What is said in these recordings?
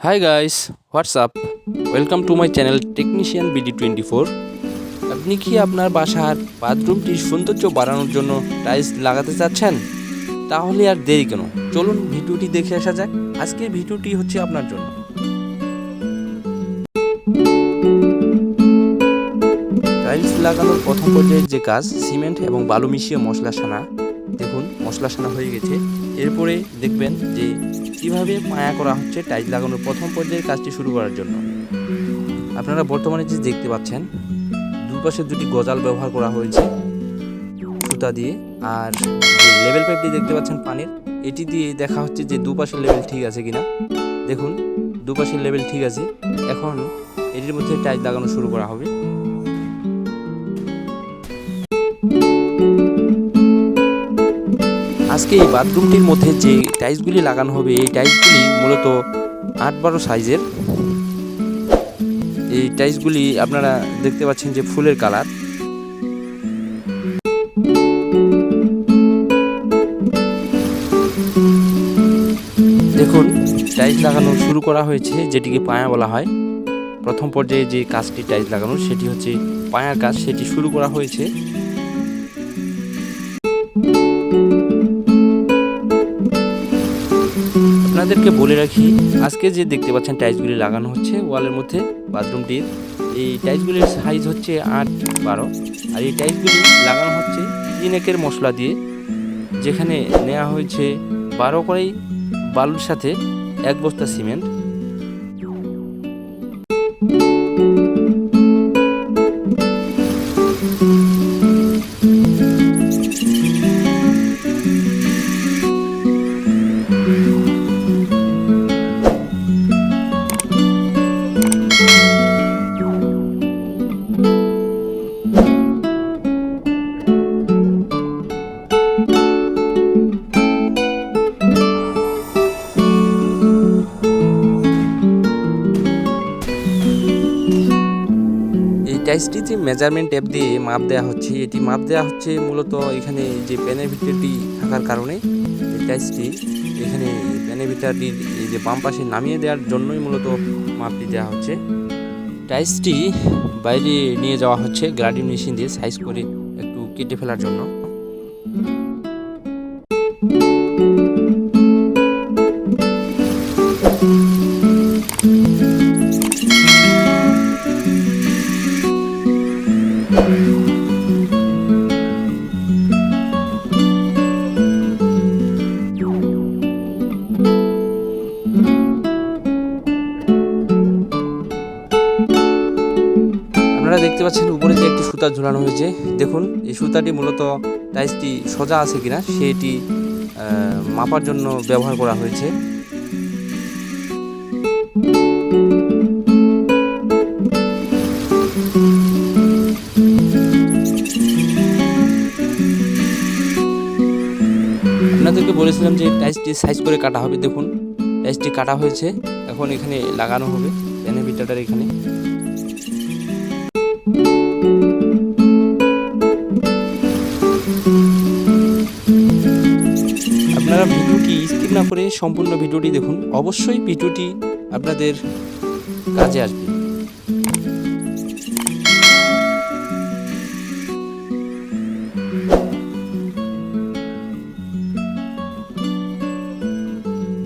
Hi guys, what's up? Welcome to my channel Technician BD24। আপনি কি আপনার বাসার বাথরুমটির সৌন্দর্য বাড়ানোর জন্য টাইলস লাগাতে চাচ্ছেন? তাহলে আর দেরি কেন? চলুন ভিডিওটি দেখে আসা যাক। আজকের ভিডিওটি হচ্ছে আপনার জন্য। টাইলস লাগানোর প্রথম পর্যায়ের যে কাজ, সিমেন্ট এবং বালু মিশিয়ে মশলা সানা। দেখুন মশলা সানা হয়ে গেছে। এরপরে দেখবেন যে কিভাবে পায়া করা হচ্ছে টাইলস লাগানোর প্রথম পর্যায়ের কাজটি শুরু করার জন্য। আপনারা বর্তমানে যে দেখতে পাচ্ছেন দুপাশে দুটি গজাল ব্যবহার করা হয়েছে সুতা দিয়ে, আর যে লেভেল পাইপটি দেখতে পাচ্ছেন পানির, এটি দিয়ে দেখা হচ্ছে যে দুপাশের লেভেল ঠিক আছে কিনা। দেখুন দুপাশের লেভেল ঠিক আছে। এখন এটির মধ্যে টাইলস লাগানো শুরু করা হবে। আজকে এই বাথরুমটির মধ্যে যে টাইলসগুলি লাগানো হবে, এই টাইলসগুলি মূলত 8-12 সাইজের। এই টাইলসগুলি আপনারা দেখতে পাচ্ছেন যে ফুলের কালার। দেখুন টাইলস লাগানো শুরু করা হয়েছে, যেটিকে পায়া বলা হয়। প্রথম পর্যায়ে যে কাজটি টাইলস লাগানোর, সেটি হচ্ছে পায়ার কাজ, সেটি শুরু করা হয়েছে। আপনাদেরকে বলে রাখি, আজকে যে দেখতে পাচ্ছেন টাইলসগুলি লাগানো হচ্ছে ওয়ালের মধ্যে বাথরুমটির, এই টাইলসগুলির সাইজ হচ্ছে 8-12, আর এই টাইলসগুলি লাগানো হচ্ছে 3 একের মশলা দিয়ে, যেখানে নেওয়া হয়েছে 12 কড়াই বালুর সাথে 1 বস্তা সিমেন্ট। টাইলসটি যে মেজারমেন্ট ট্যাপ দিয়ে মাপ দেওয়া হচ্ছে, এটি মাপ দেওয়া হচ্ছে মূলত এখানে যে পেনিভিটারটি থাকার কারণে এই টাইলসটি এখানে পেনিভিটারটির এই যে বাম পাশে নামিয়ে দেওয়ার জন্যই মূলত মাপটি দেওয়া হচ্ছে। টাইলসটি বাইরে নিয়ে যাওয়া হচ্ছে গ্রাইন্ডিং মেশিন দিয়ে সাইজ করে একটু কেটে ফেলার জন্য। আপনারা দেখতে পাচ্ছেন উপরে যে একটি সুতা ঝুলানো হয়েছে। দেখুন এই সুতাটি মূলত টাইলসটি সোজা আছে কিনা সেটি মাপার জন্য ব্যবহার করা হয়েছে। আপনাদেরকে বলেছিলাম যে টাইলসটি সাইজ করে কাটা হবে। দেখুন টাইলসটি কাটা হয়েছে, এখন এখানে লাগানো হবে পেনিভিটারের এখানে। আপনারা ভিডিওটি স্কিপ না করে সম্পূর্ণ ভিডিওটি দেখুন, অবশ্যই ভিডিওটি আপনাদের কাজে আসবে।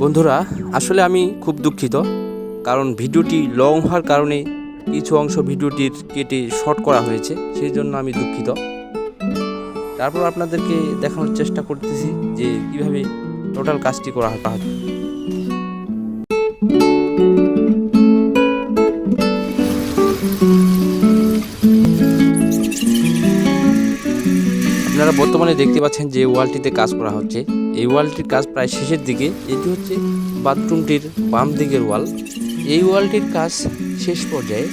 বন্ধুরা, আসলে আমি খুব দুঃখিত, কারণ ভিডিওটি লং হওয়ার কারণে কিছু অংশ ভিডিওটির কেটে শর্ট করা হয়েছে, সেই জন্য আমি দুঃখিত। তারপর আপনাদেরকে দেখানোর চেষ্টা করতেছি যে কিভাবে টোটাল কাজটি করা হয়। আপনারা বর্তমানে দেখতে পাচ্ছেন যে ওয়ালটিতে কাজ করা হচ্ছে। এই ওয়ালটির কাজ প্রায় শেষের দিকে। এটি হচ্ছে বাথরুমটির বাম দিকের ওয়াল। এই ওয়ালটির কাজ শেষ পর্যায়ে।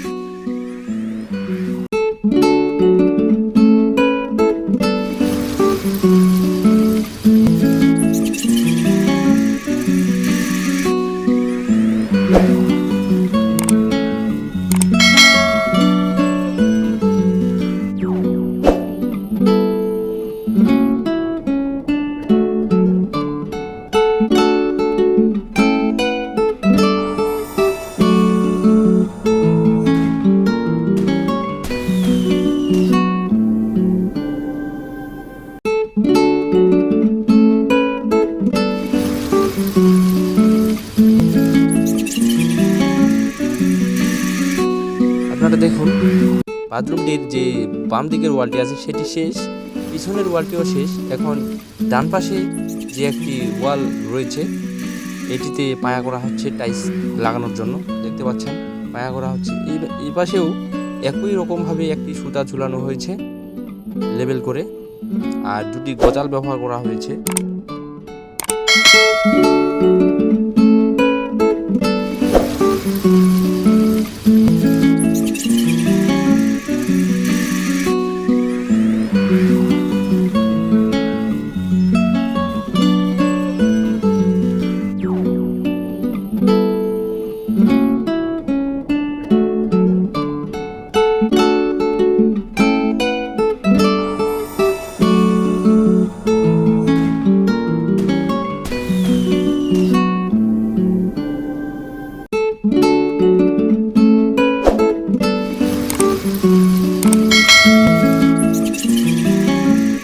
বাথরুমটির যে বাম দিকের ওয়ালটি আছে সেটি শেষ, পিছনের ওয়ালটিও শেষ। এখন ডান পাশে যে একটি ওয়াল রয়েছে এটিতে পায়া করা হচ্ছে টাইলস লাগানোর জন্য। দেখতে পাচ্ছেন পায়া করা হচ্ছে। এই পাশেও একই রকমভাবে একটি সুতা ঝুলানো হয়েছে লেবেল করে, আর দুটি গজাল ব্যবহার করা হয়েছে।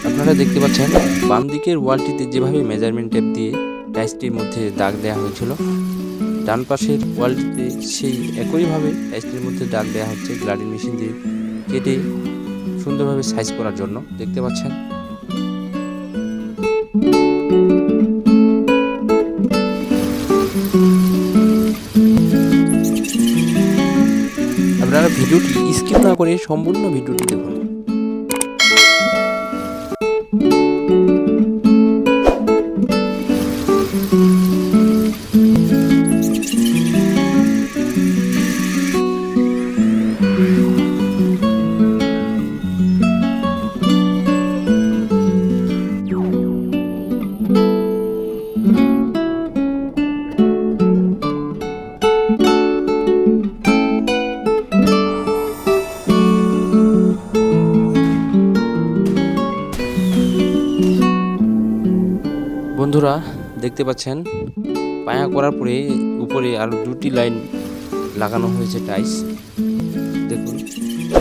আপনারা দেখতে পাচ্ছেন বাম দিকের ওয়ালটিতে যেভাবে মেজারমেন্ট টেপ দিয়ে টাইলসটির মধ্যে দাগ দেওয়া হয়েছিল, ডান পাশের ওয়ালটিতে সেই একইভাবে টাইলসটির মধ্যে দাগ দেওয়া হচ্ছে গ্লাডিং মেশিন দিয়ে কেটে সুন্দরভাবে সাইজ করার জন্য। দেখতে পাচ্ছেন আপনারা ভিডিওটি স্কিপ না করে সম্পূর্ণ ভিডিওটি দেখুন। বন্ধুরা দেখতে পাচ্ছেন পায়া করার পরে উপরে আরো দুটি লাইন লাগানো হয়েছে টাইলস। দেখুন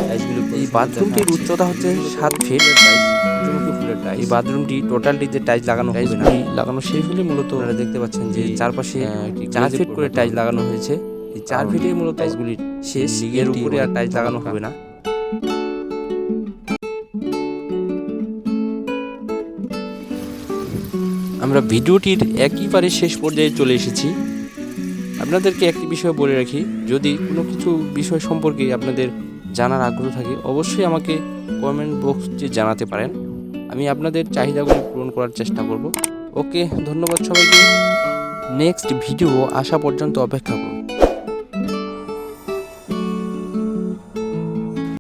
টাইলসগুলো। এই বাথরুমটির উচ্চতা হচ্ছে 7 ফিট। সূর্যমুখী ফুলের টাইলস। এই বাথরুমটি টোটালটিতে টাইলস লাগানো হবে না, লাগানো শেষ হলে মূলত আপনারা দেখতে পাচ্ছেন যে চারপাশে 4 ফিট করে টাইলস লাগানো হয়েছে। এই 4 ফিটের মূলত টাইলসগুলি শেষ, এর উপরে আর টাইলস লাগানো হবে না। আমরা ভিডিওটির একেবারে শেষ পর্যায়ে চলে এসেছি। আপনাদেরকে একটি বিষয় বলে রাখি, যদি কোনো কিছু বিষয় সম্পর্কে আপনাদের জানার আগ্রহ থাকে অবশ্যই আমাকে কমেন্ট বক্সে জানাতে পারেন। আমি আপনাদের চাহিদাগুলি পূরণ করার চেষ্টা করব। ওকে, ধন্যবাদ সবাইকে। নেক্সট ভিডিও আসা পর্যন্ত অপেক্ষা করুন।